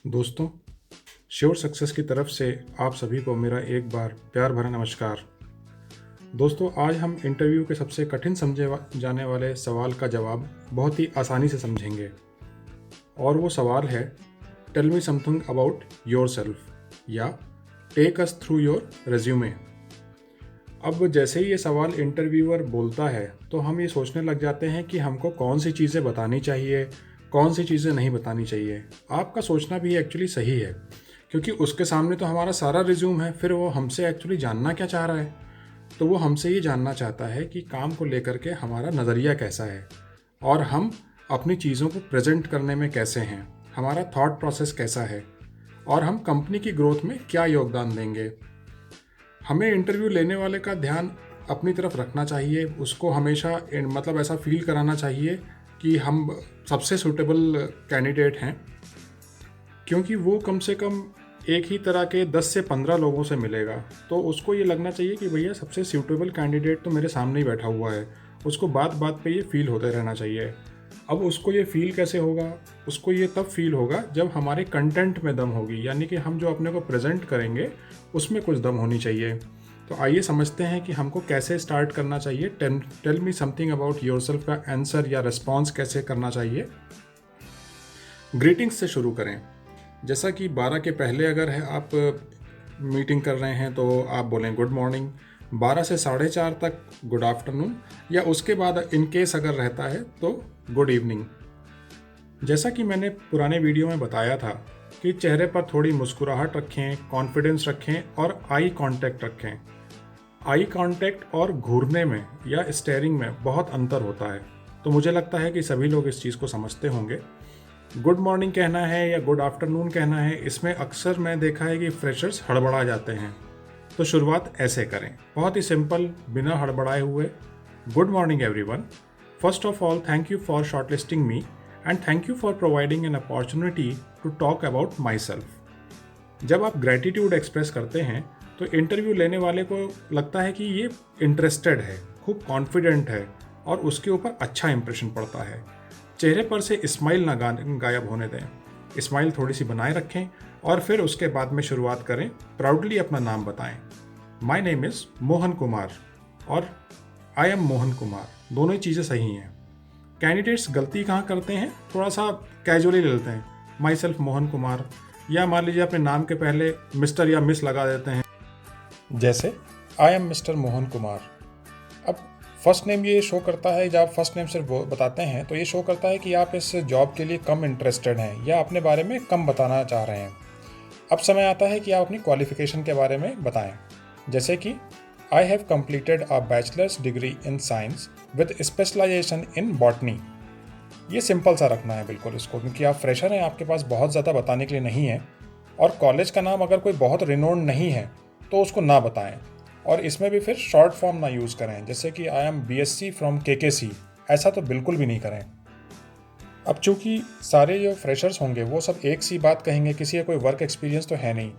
दोस्तों, sure success की तरफ से आप सभी को मेरा एक बार प्यार भरा नमस्कार। दोस्तों, आज हम इंटरव्यू के सबसे कठिन समझे जाने वाले सवाल का जवाब बहुत ही आसानी से समझेंगे और वो सवाल है, tell me something about yourself या take us through your resume. अब जैसे ही ये सवाल इंटरव्यूअर बोलता है तो हम ये सोचने लग जाते हैं कि हमको कौन सी चीज़ें बतानी चाहिए, कौन सी चीज़ें नहीं बतानी चाहिए। आपका सोचना भी एक्चुअली सही है, क्योंकि उसके सामने तो हमारा सारा रिज्यूम है, फिर वो हमसे एक्चुअली जानना क्या चाह रहा है। तो वो हमसे ये जानना चाहता है कि काम को लेकर के हमारा नज़रिया कैसा है और हम अपनी चीज़ों को प्रेजेंट करने में कैसे हैं, हमारा थॉट प्रोसेस कैसा है और हम कंपनी की ग्रोथ में क्या योगदान देंगे। हमें इंटरव्यू लेने वाले का ध्यान अपनी तरफ रखना चाहिए, उसको हमेशा मतलब ऐसा फील कराना चाहिए कि हम सबसे सूटेबल कैंडिडेट हैं, क्योंकि वो कम से कम एक ही तरह के 10 से 15 लोगों से मिलेगा। तो उसको ये लगना चाहिए कि भैया सबसे सूटेबल कैंडिडेट तो मेरे सामने ही बैठा हुआ है। उसको बात बात पे ये फील होते रहना चाहिए। अब उसको ये फील कैसे होगा? उसको ये तब फील होगा जब हमारे कंटेंट में दम होगी, यानी कि हम जो अपने को प्रेजेंट करेंगे उसमें कुछ दम होनी चाहिए। तो आइए समझते हैं कि हमको कैसे स्टार्ट करना चाहिए। Tell me something about yourself का आंसर या रिस्पॉन्स कैसे करना चाहिए। ग्रीटिंग्स से शुरू करें। जैसा कि 12 के पहले अगर है आप मीटिंग कर रहे हैं तो आप बोलें गुड मॉर्निंग। 12 से 4:30 तक गुड आफ्टरनून, या उसके बाद इन केस अगर रहता है तो गुड इवनिंग। जैसा कि मैंने पुराने वीडियो में बताया था कि चेहरे पर थोड़ी मुस्कुराहट रखें, कॉन्फिडेंस रखें और आई कांटेक्ट रखें। आई कांटेक्ट और घूरने में या स्टेयरिंग में बहुत अंतर होता है, तो मुझे लगता है कि सभी लोग इस चीज़ को समझते होंगे। गुड मॉर्निंग कहना है या गुड आफ्टरनून कहना है, इसमें अक्सर मैं देखा है कि फ्रेशर्स हड़बड़ा जाते हैं। तो शुरुआत ऐसे करें, बहुत ही सिंपल, बिना हड़बड़ाए हुए। Good morning everyone. First of all, thank you for shortlisting me and thank you for providing an opportunity to talk about myself. जब आप ग्रेटिट्यूड एक्सप्रेस करते हैं तो इंटरव्यू लेने वाले को लगता है कि ये इंटरेस्टेड है, खूब कॉन्फिडेंट है और उसके ऊपर अच्छा इंप्रेशन पड़ता है। चेहरे पर से स्माइल ना गायब होने दें। स्माइल थोड़ी सी बनाए रखें और फिर उसके बाद में शुरुआत करें। प्राउडली अपना नाम बताएं। My name is Mohan Kumar और आई एम मोहन कुमार, दोनों ही चीज़ें सही हैं। कैंडिडेट्स गलती कहाँ करते हैं, थोड़ा सा कैजुअली ले लेते हैं, माई सेल्फ मोहन कुमार, या मान लीजिए अपने नाम के पहले मिस्टर या मिस लगा देते हैं, जैसे I am mister Mohan Kumar. अब फर्स्ट नेम ये शो करता है, जब आप फर्स्ट नेम सिर्फ बताते हैं तो ये शो करता है कि आप इस जॉब के लिए कम इंटरेस्टेड हैं या अपने बारे में कम बताना चाह रहे हैं। अब समय आता है कि आप अपनी क्वालिफिकेशन के बारे में बताएं, जैसे कि I have completed a bachelor's degree in science with specialisation in botany. ये सिंपल सा रखना है बिल्कुल इसको, क्योंकि आप फ्रेशर हैं, आपके पास बहुत ज़्यादा बताने के लिए नहीं है। और कॉलेज का नाम अगर कोई बहुत रिनोन्ड नहीं है तो उसको ना बताएं, और इसमें भी फिर शॉर्ट फॉर्म ना यूज़ करें, जैसे कि I am BSc from KKC, ऐसा तो बिल्कुल भी नहीं करें। अब चूंकि सारे जो फ्रेशर्स होंगे वो सब एक सी बात कहेंगे, किसी का कोई वर्क एक्सपीरियंस तो है नहीं,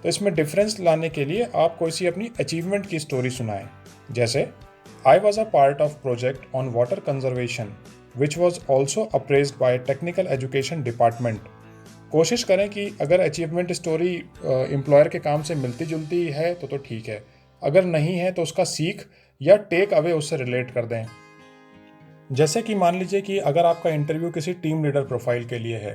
तो इसमें डिफरेंस लाने के लिए आप कोई सी अपनी अचीवमेंट की स्टोरी सुनाएं, जैसे I was a part of project on water conservation which was also appraised by technical education department. कोशिश करें कि अगर अचीवमेंट स्टोरी एम्प्लॉयर के काम से मिलती जुलती है तो ठीक है, अगर नहीं है तो उसका सीख या टेक अवे उससे रिलेट कर दें। जैसे कि मान लीजिए कि अगर आपका इंटरव्यू किसी टीम लीडर प्रोफाइल के लिए है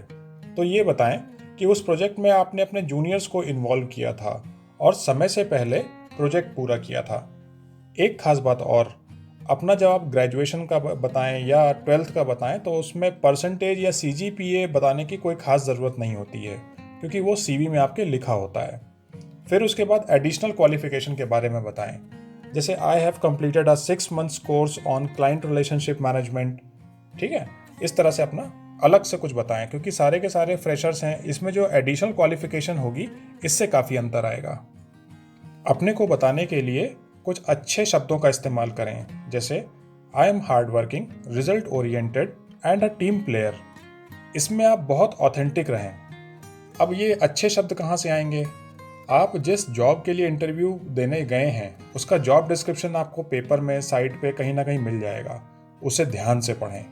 तो ये बताएं कि उस प्रोजेक्ट में आपने अपने जूनियर्स को इन्वॉल्व किया था और समय से पहले प्रोजेक्ट पूरा किया था। एक खास बात और, अपना जब आप ग्रेजुएशन का बताएं या 12th का बताएं तो उसमें परसेंटेज या CGPA बताने की कोई खास ज़रूरत नहीं होती है, क्योंकि वो CV में आपके लिखा होता है। फिर उसके बाद एडिशनल क्वालिफिकेशन के बारे में बताएं, जैसे आई have completed a 6 months course on client relationship management. ठीक है, इस तरह से अपना अलग से कुछ बताएं, क्योंकि सारे के सारे फ्रेशर्स हैं, इसमें जो एडिशनल क्वालिफिकेशन होगी इससे काफ़ी अंतर आएगा। अपने को बताने के लिए कुछ अच्छे शब्दों का इस्तेमाल करें, जैसे I am hard working, result oriented and a team player. इसमें आप बहुत ऑथेंटिक रहें। अब ये अच्छे शब्द कहाँ से आएंगे? आप जिस जॉब के लिए इंटरव्यू देने गए हैं उसका जॉब डिस्क्रिप्शन आपको पेपर में साइट पे कहीं ना कहीं मिल जाएगा, उसे ध्यान से पढ़ें।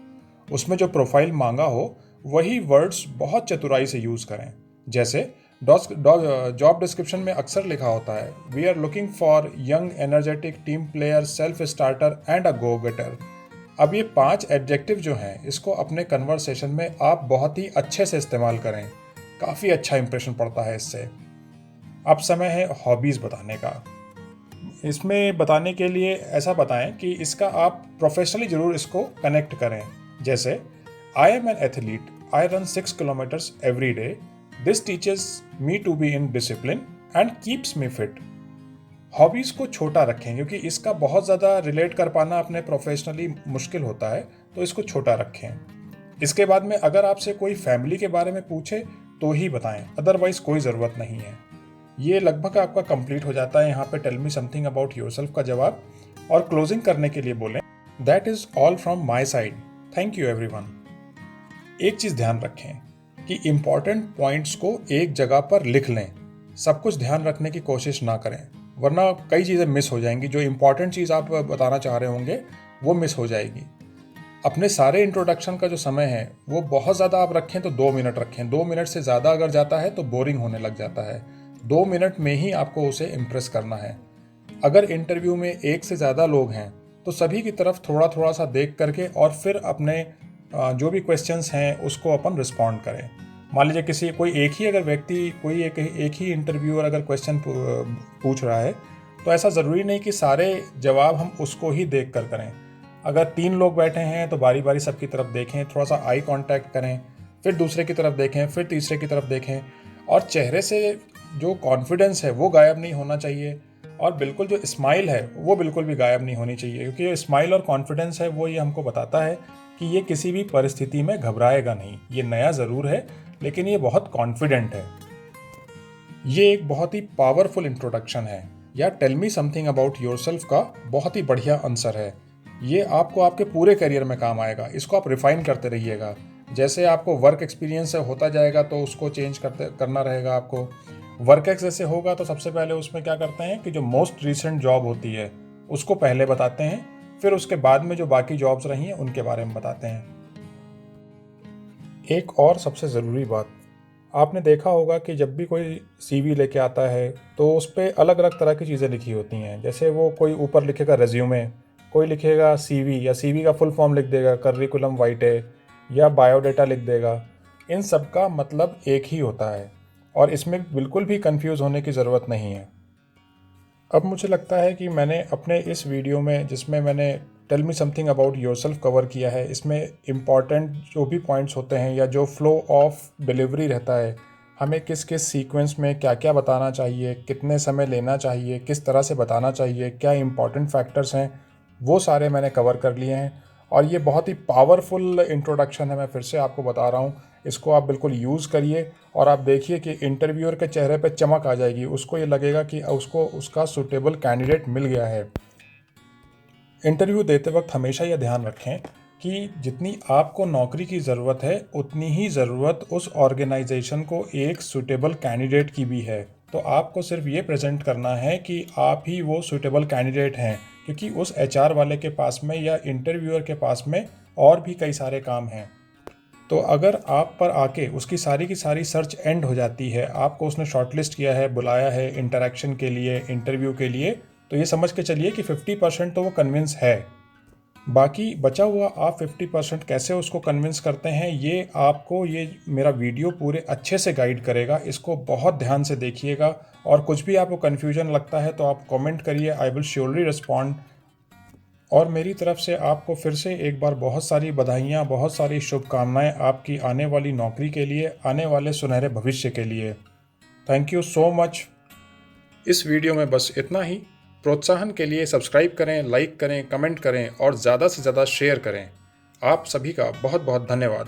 उसमें जो प्रोफाइल मांगा हो वही वर्ड्स बहुत चतुराई से यूज़ करें, जैसे जॉब डिस्क्रिप्शन में अक्सर लिखा होता है, we are looking for young energetic team player, self starter and a go getter. अब ये 5 एडजेक्टिव जो हैं, इसको अपने कन्वर्सेशन में आप बहुत ही अच्छे से इस्तेमाल करें, काफ़ी अच्छा इंप्रेशन पड़ता है इससे। अब समय है हॉबीज़ बताने का। इसमें बताने के लिए ऐसा बताएं कि इसका आप प्रोफेशनली ज़रूर इसको कनेक्ट करें। जैसे, I am an athlete, I run 6 kilometres every day, this teaches me to be in discipline and keeps me fit. Hobbies को छोटा रखें क्योंकि इसका बहुत ज़्यादा रिलेट कर पाना अपने प्रोफेशनली मुश्किल होता है, तो इसको छोटा रखें। इसके बाद में अगर आपसे कोई फैमिली के बारे में पूछे तो ही बताएं, अदरवाइज कोई ज़रूरत नहीं है। ये लगभग आपका कंप्लीट हो जाता है यहाँ पे tell me something about yourself का जवाब। और क्लोजिंग करने के लिए बोलें, that is all from my side, thank you everyone. एक चीज़ ध्यान रखें कि इम्पॉर्टेंट पॉइंट्स को एक जगह पर लिख लें, सब कुछ ध्यान रखने की कोशिश ना करें, वरना कई चीज़ें मिस हो जाएंगी। जो इम्पॉर्टेंट चीज़ आप बताना चाह रहे होंगे वो मिस हो जाएगी। अपने सारे इंट्रोडक्शन का जो समय है वो बहुत ज़्यादा आप रखें तो 2 मिनट रखें। 2 मिनट से ज़्यादा अगर जाता है तो बोरिंग होने लग जाता है। 2 मिनट में ही आपको उसे इम्प्रेस करना है। अगर इंटरव्यू में 1 से ज़्यादा लोग हैं तो सभी की तरफ थोड़ा थोड़ा सा देख करके और फिर अपने जो भी क्वेश्चंस हैं उसको अपन रिस्पॉन्ड करें। मान लीजिए कोई एक ही अगर व्यक्ति कोई एक ही इंटरव्यूअर अगर क्वेश्चन पूछ रहा है तो ऐसा ज़रूरी नहीं कि सारे जवाब हम उसको ही देख कर करें। अगर 3 लोग बैठे हैं तो बारी बारी सबकी तरफ देखें, थोड़ा सा आई कांटेक्ट करें, फिर दूसरे की तरफ देखें, फिर तीसरे की तरफ देखें। और चेहरे से जो कॉन्फिडेंस है वो गायब नहीं होना चाहिए, और बिल्कुल जो स्माइल है वो बिल्कुल भी गायब नहीं होनी चाहिए, क्योंकि ये स्माइल और कॉन्फिडेंस है वो ये हमको बताता है कि ये किसी भी परिस्थिति में घबराएगा नहीं। ये नया ज़रूर है लेकिन ये बहुत कॉन्फिडेंट है। ये एक बहुत ही पावरफुल इंट्रोडक्शन है, या tell me something about yourself का बहुत ही बढ़िया आंसर है। ये आपको आपके पूरे करियर में काम आएगा। इसको आप रिफाइन करते रहिएगा। जैसे आपको वर्क एक्सपीरियंस होता जाएगा तो उसको चेंज करना रहेगा आपको। वर्क एक्स जैसे होगा तो सबसे पहले उसमें क्या करते हैं कि जो मोस्ट रिसेंट जॉब होती है उसको पहले बताते हैं, फिर उसके बाद में जो बाकी जॉब्स रही हैं उनके बारे में बताते हैं। एक और सबसे ज़रूरी बात, आपने देखा होगा कि जब भी कोई सीवी लेके आता है तो उस पर अलग अलग तरह की चीज़ें लिखी होती हैं। जैसे वो कोई ऊपर लिखेगा रेज्यूमे, कोई लिखेगा सीवी, या सीवी का फुल फॉर्म लिख देगा करिकुलम वाइटे, या बायोडाटा लिख देगा। इन सब का मतलब एक ही होता है और इसमें बिल्कुल भी कंफ्यूज होने की ज़रूरत नहीं है। अब मुझे लगता है कि मैंने अपने इस वीडियो में, जिसमें मैंने tell me something about yourself cover किया है, इसमें इम्पॉर्टेंट जो भी पॉइंट्स होते हैं या जो फ्लो ऑफ डिलीवरी रहता है, हमें किस किस सीक्वेंस में क्या क्या बताना चाहिए, कितने समय लेना चाहिए, किस तरह से बताना चाहिए, क्या इम्पॉर्टेंट फैक्टर्स हैं, वो सारे मैंने कवर कर लिए हैं। और ये बहुत ही पावरफुल इंट्रोडक्शन है, मैं फिर से आपको बता रहा हूँ। इसको आप बिल्कुल यूज़ करिए और आप देखिए कि इंटरव्यूअर के चेहरे पे चमक आ जाएगी। उसको ये लगेगा कि उसको उसका सूटेबल कैंडिडेट मिल गया है। इंटरव्यू देते वक्त हमेशा ये ध्यान रखें कि जितनी आपको नौकरी की ज़रूरत है उतनी ही ज़रूरत उस ऑर्गेनाइजेशन को एक सूटेबल कैंडिडेट की भी है। तो आपको सिर्फ ये प्रेजेंट करना है कि आप ही वो सूटेबल कैंडिडेट हैं, क्योंकि उस एचआर वाले के पास में या इंटरव्यूअर के पास में और भी कई सारे काम हैं। तो अगर आप पर आके उसकी सारी की सारी सर्च एंड हो जाती है, आपको उसने शॉर्टलिस्ट किया है, बुलाया है इंटरेक्शन के लिए, इंटरव्यू के लिए, तो ये समझ के चलिए कि 50% तो वो कन्विंस है। बाकी बचा हुआ आप 50% कैसे उसको कन्विंस करते हैं, ये आपको ये मेरा वीडियो पूरे अच्छे से गाइड करेगा। इसको बहुत ध्यान से देखिएगा, और कुछ भी आपको कन्फ्यूजन लगता है तो आप कमेंट करिए, आई विल श्योरली रिस्पॉन्ड। और मेरी तरफ से आपको फिर से एक बार बहुत सारी बधाइयाँ, बहुत सारी शुभकामनाएं आपकी आने वाली नौकरी के लिए, आने वाले सुनहरे भविष्य के लिए। Thank you so much. इस वीडियो में बस इतना ही। प्रोत्साहन के लिए सब्सक्राइब करें, लाइक करें, कमेंट करें और ज़्यादा से ज़्यादा शेयर करें। आप सभी का बहुत बहुत धन्यवाद।